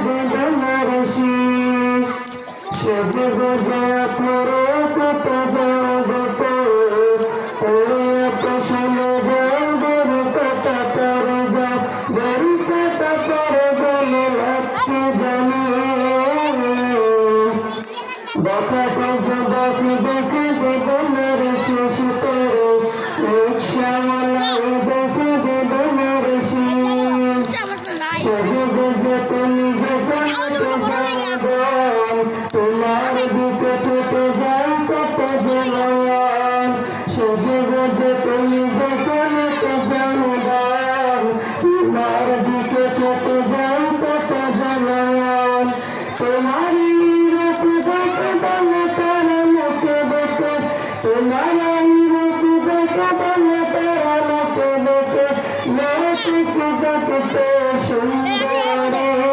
বেদনার শীষ সবে গজা পরে কত যাব পরে পশলে গর কটা করে যা গরি কটা করে গলে লাগতে জানে বকা কজা বাকি দেখে বেদনার শেষ করে রিক্সাওয়ালা দেখে বেদনার শেষ সবে গজা তুমি